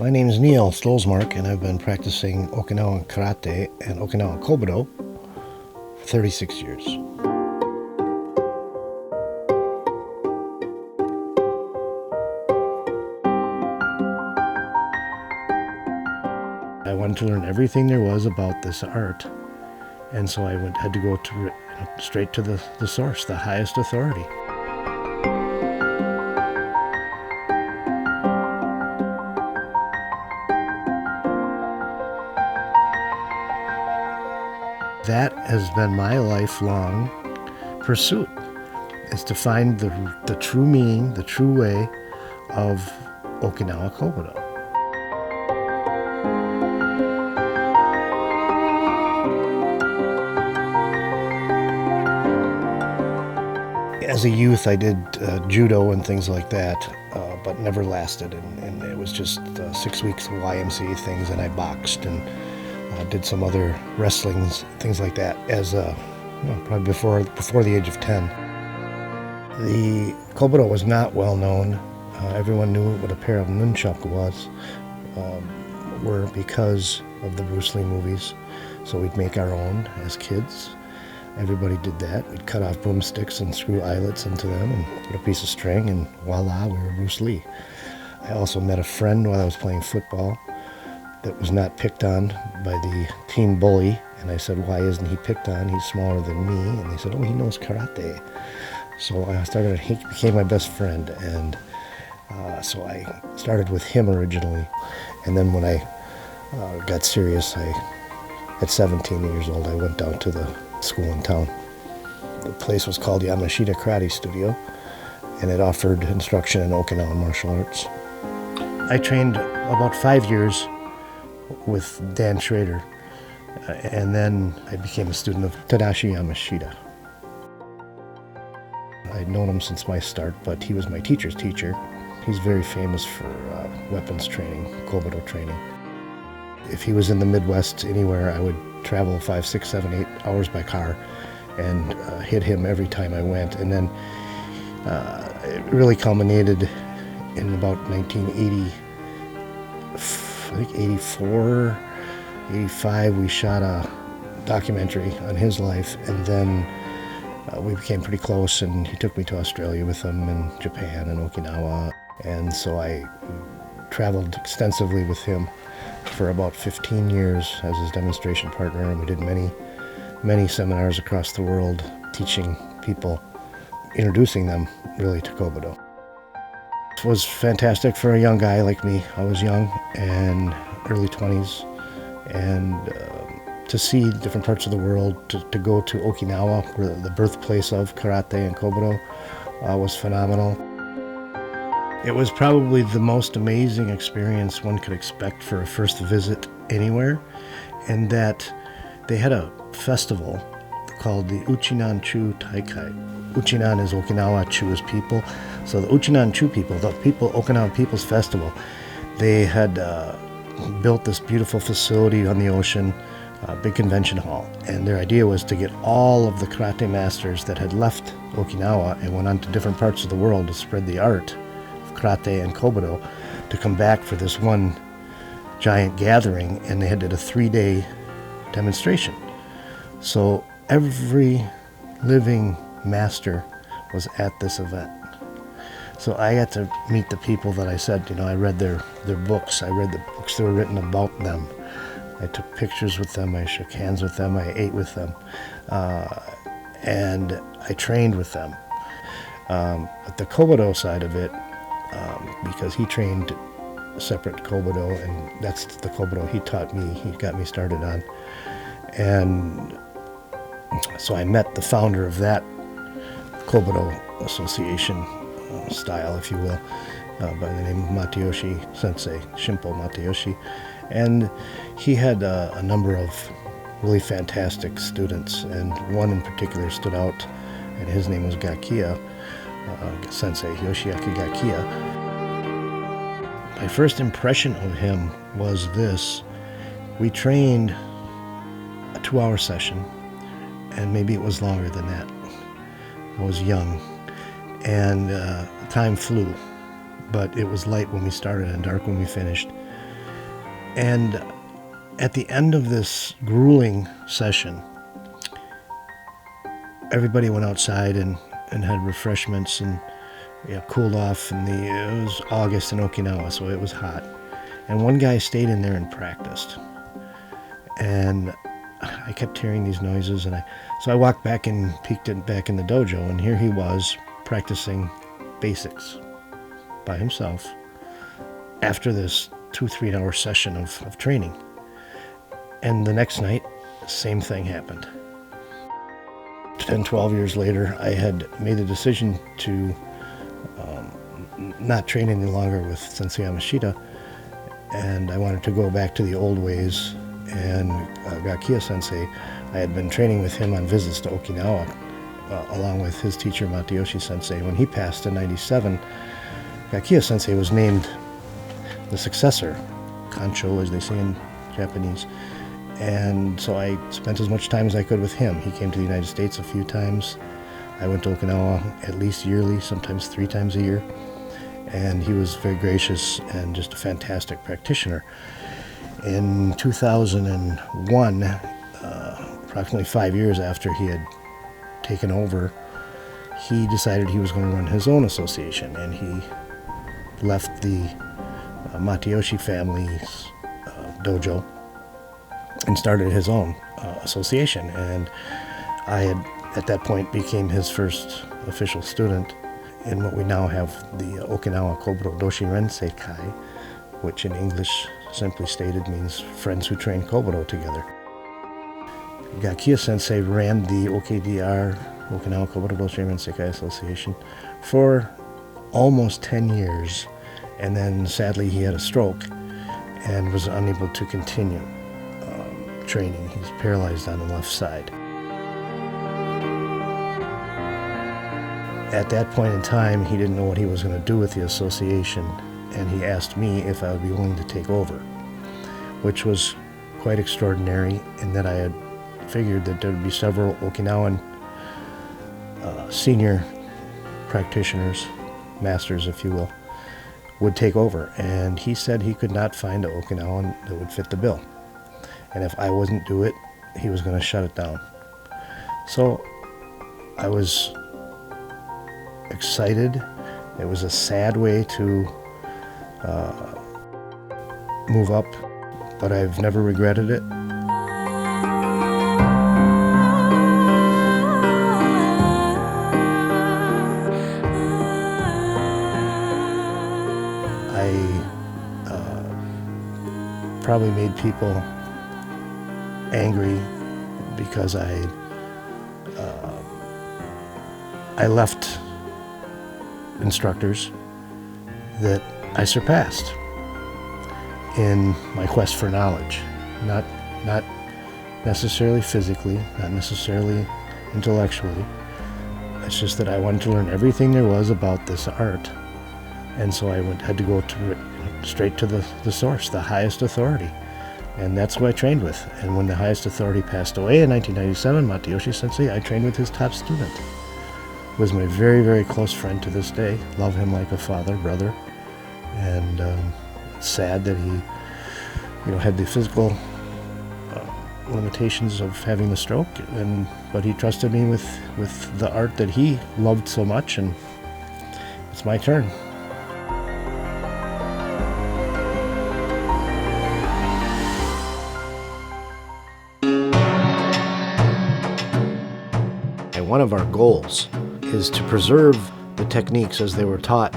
My name is Neil Stolzmark, and I've been practicing Okinawan Karate and Okinawan Kobudo for 36 years. I wanted to learn everything there was about this art, and so I had to go straight to the source, the highest authority. That has been my lifelong pursuit, is to find the true meaning, the true way of Okinawa Kobudo. As a youth, I did judo and things like that, but never lasted, and it was just 6 weeks of YMCA things, and I boxed and did some other wrestlings, things like that, as probably before the age of 10. The Kobudo was not well known. Everyone knew what a pair of nunchaku were because of the Bruce Lee movies. So we'd make our own as kids. Everybody did that. We'd cut off broomsticks and screw eyelets into them and put a piece of string, and voila, we were Bruce Lee. I also met a friend while I was playing football that was not picked on by the teen bully, and I said, why isn't he picked on? He's smaller than me. And they said, oh, he knows karate. So he became my best friend, and so I started with him originally. And then when I got serious, at 17 years old, I went down to the school in town. The place was called Yamashita Karate Studio, and it offered instruction in Okinawan martial arts. I trained about 5 years with Dan Schrader, and then I became a student of Tadashi Yamashita. I'd known him since my start, but he was my teacher's teacher. He's very famous for weapons training, Kobudo training. If he was in the Midwest anywhere, I would travel 5, 6, 7, 8 hours by car and hit him every time I went. And then it really culminated in about 1980, I think 84, 85, we shot a documentary on his life, and then we became pretty close, and he took me to Australia with him, and Japan and Okinawa. And so I traveled extensively with him for about 15 years as his demonstration partner, and we did many seminars across the world teaching people, introducing them really to Kobudo. It was fantastic for a young guy like me. I was young and early 20s, and to see different parts of the world, to go to Okinawa, where the birthplace of karate and Kobudo, was phenomenal. It was probably the most amazing experience one could expect for a first visit anywhere, in that they had a festival called the Uchinan Chu Taikai. Uchinan is Okinawa, Chu is people. So the Uchinan Chu people, Okinawa People's Festival, they had built this beautiful facility on the ocean, a big convention hall, and their idea was to get all of the karate masters that had left Okinawa and went on to different parts of the world to spread the art of karate and Kobudo to come back for this one giant gathering, and they had did a 3-day demonstration. So every living master was at this event. So I got to meet the people that I said, I read their books. I read the books that were written about them. I took pictures with them. I shook hands with them. I ate with them. And I trained with them. But the Kobudo side of it, because he trained separate Kobudo, and that's the Kobudo he taught me, he got me started on. And so I met the founder of that Kobudo Association style, if you will, by the name of Matayoshi Sensei, Shimpo Matayoshi. And he had a number of really fantastic students, and one in particular stood out, and his name was Gakia, Sensei Yoshiaki Gakia. My first impression of him was this. We trained a 2-hour session, and maybe it was longer than that. I was young, and time flew, but it was light when we started and dark when we finished. And at the end of this grueling session, everybody went outside and had refreshments and cooled off. And it was August in Okinawa, so it was hot. And one guy stayed in there and practiced. And I kept hearing these noises, so I walked back and peeked back in the dojo, and here he was practicing basics by himself after this 2-3 hour session of training. And the next night, same thing happened. 10-12 years later, I had made a decision to not train any longer with Sensei Yamashita, and I wanted to go back to the old ways. And Gakkiya Sensei, I had been training with him on visits to Okinawa, along with his teacher Matayoshi Sensei. When he passed in '97, Gakkiya Sensei was named the successor, Kancho as they say in Japanese. And so I spent as much time as I could with him. He came to the United States a few times. I went to Okinawa at least yearly, sometimes 3 times a year. And he was very gracious and just a fantastic practitioner. In 2001, approximately 5 years after he had taken over, he decided he was going to run his own association, and he left the Matayoshi family's dojo and started his own association. And I had, at that point, became his first official student in what we now have, the Okinawa Kobudo Doushi Rensei-Kai, which in English, simply stated, means friends who train Kobudo together. Gakkiya Sensei ran the OKDR, Okinawa Kobudo Doushi Rensei-Kai Association, for almost 10 years, and then sadly he had a stroke and was unable to continue training. He's paralyzed on the left side. At that point in time, he didn't know what he was going to do with the association, and he asked me if I would be willing to take over, which was quite extraordinary, in that I had figured that there would be several Okinawan senior practitioners, masters if you will, would take over. And he said he could not find an Okinawan that would fit the bill. And if I wouldn't do it, he was going to shut it down. So I was excited. It was a sad way to move up, but I've never regretted it. I probably made people angry because I left instructors that I surpassed in my quest for knowledge, not necessarily physically, not necessarily intellectually. It's just that I wanted to learn everything there was about this art, and so I had to go to it straight to the source, the highest authority, and that's who I trained with. And when the highest authority passed away in 1997, Matayoshi Sensei, I trained with his top student. Was my very, very close friend to this day. Love him like a father, brother. And it's sad that he, had the physical limitations of having the stroke. But he trusted me with the art that he loved so much, and it's my turn. And one of our goals is to preserve the techniques as they were taught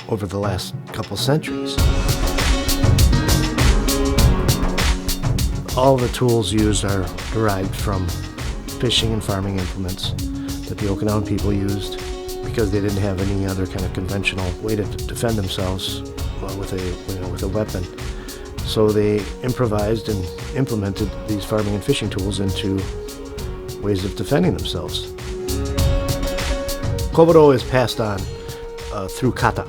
over the last couple centuries. All the tools used are derived from fishing and farming implements that the Okinawan people used because they didn't have any other kind of conventional way to defend themselves with a weapon. So they improvised and implemented these farming and fishing tools into ways of defending themselves. Kobudo is passed on through Kata.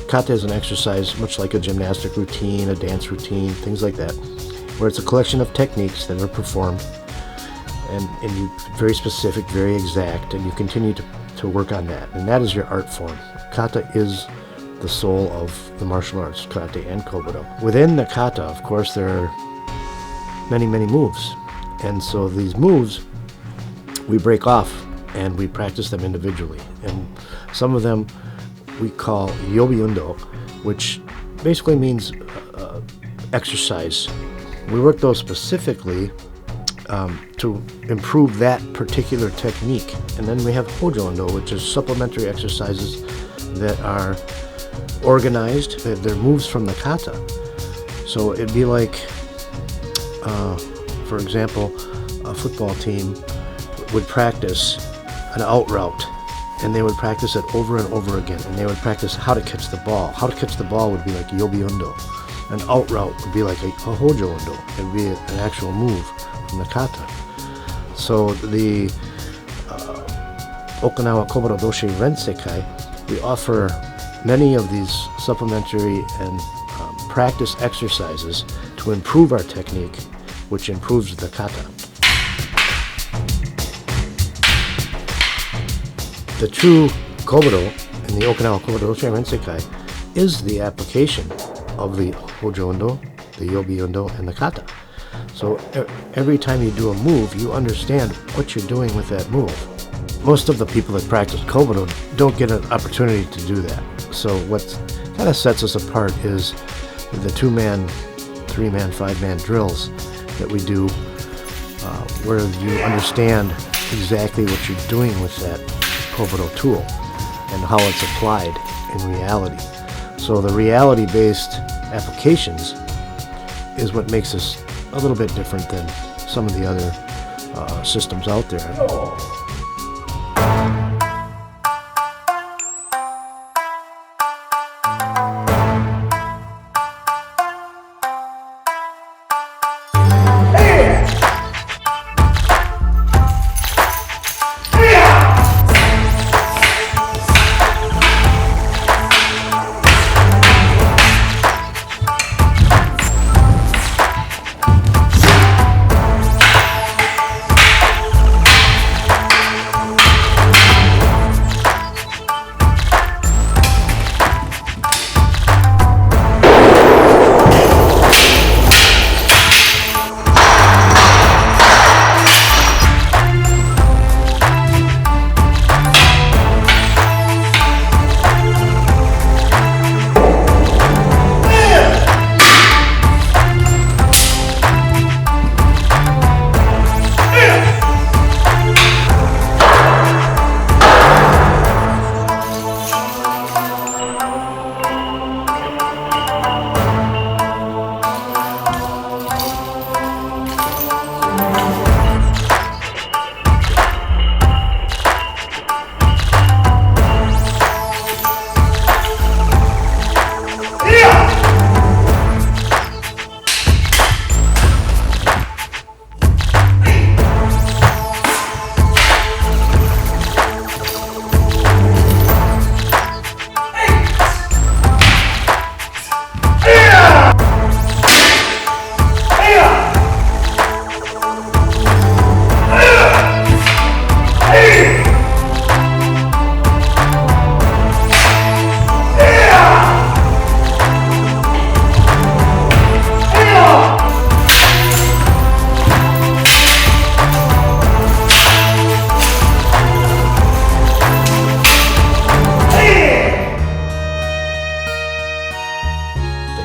Kata is an exercise much like a gymnastic routine, a dance routine, things like that, where it's a collection of techniques that are performed and you very specific, very exact, and you continue to work on that. And that is your art form. Kata is the soul of the martial arts, karate and kobudo. Within the kata, of course, there are many, many moves. And so these moves, we break off and we practice them individually. And some of them we call yobi undo, which basically means exercise. We work those specifically to improve that particular technique. And then we have hojo undo, which is supplementary exercises that are organized. They're moves from the kata. So it'd be like, for example, a football team would practice an out route, and they would practice it over and over again, and they would practice how to catch the ball. How to catch the ball would be like yobi undo. An out route would be like a hojo undo. It would be an actual move from the kata. So the Okinawa Kobudo Doushi Rensei-Kai, we offer many of these supplementary and practice exercises to improve our technique, which improves the kata. The true kobudo in the Okinawa Kobudo Doushi Rensei-Kai is the application of the hojo undo, the yobi undo, and the kata. So every time you do a move, you understand what you're doing with that move. Most of the people that practice kobudo don't get an opportunity to do that. So what kind of sets us apart is the 2-man, 3-man, 5-man drills that we do, where you understand exactly what you're doing with that kobudo tool and how it's applied in reality. So the reality-based applications is what makes us a little bit different than some of the other systems out there.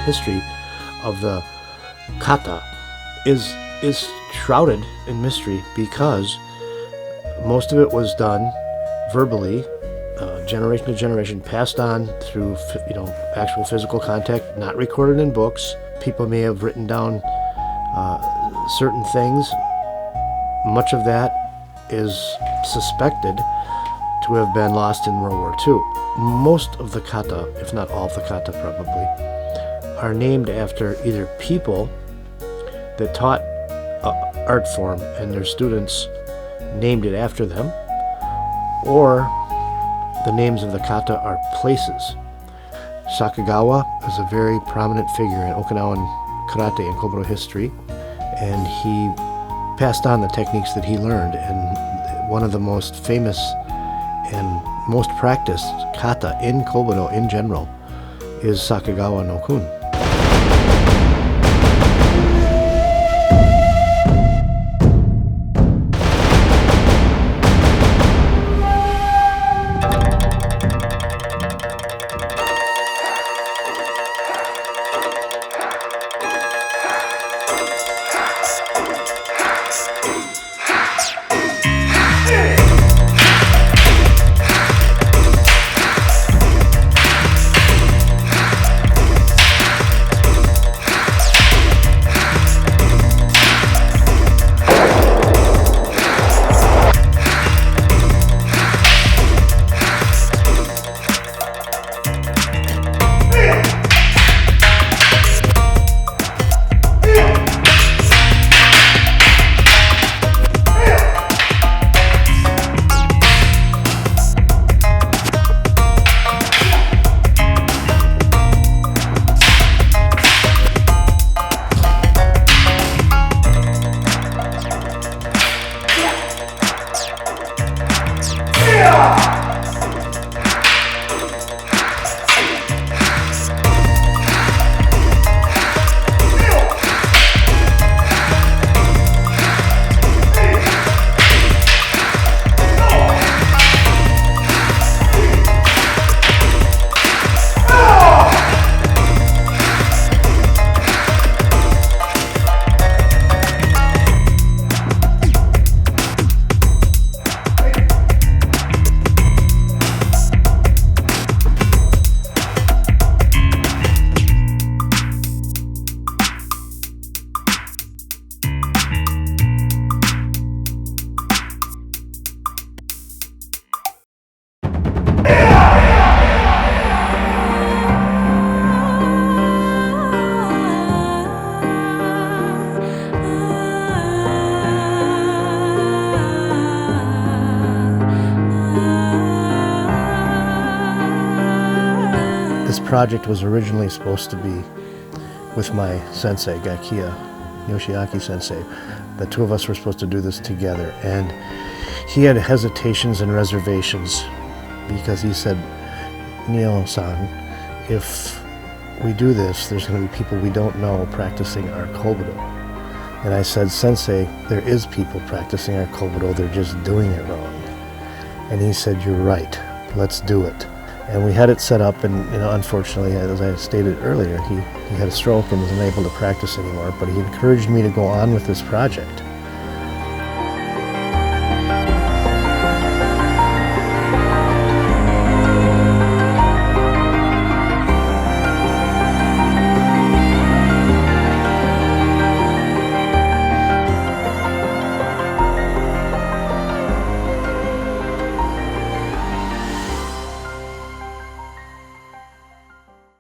History of the kata is shrouded in mystery because most of it was done verbally, generation to generation, passed on through actual physical contact, not recorded in books. People may have written down certain things. Much of that is suspected to have been lost in World War II. Most of the kata, if not all of the kata probably, are named after either people that taught art form and their students named it after them, or the names of the kata are places. Sakagawa is a very prominent figure in Okinawan karate and kobudo history, and he passed on the techniques that he learned, and one of the most famous and most practiced kata in kobudo in general is Sakagawa no Kun. This project was originally supposed to be with my sensei, Gaka, Yoshiaki sensei. The two of us were supposed to do this together, and he had hesitations and reservations because he said, Neo-san, if we do this, there's going to be people we don't know practicing our Kobudo. And I said, Sensei, there is people practicing our Kobudo, they're just doing it wrong. And he said, you're right, let's do it. And we had it set up, and unfortunately, as I stated earlier, he had a stroke and was unable to practice anymore, but he encouraged me to go on with this project.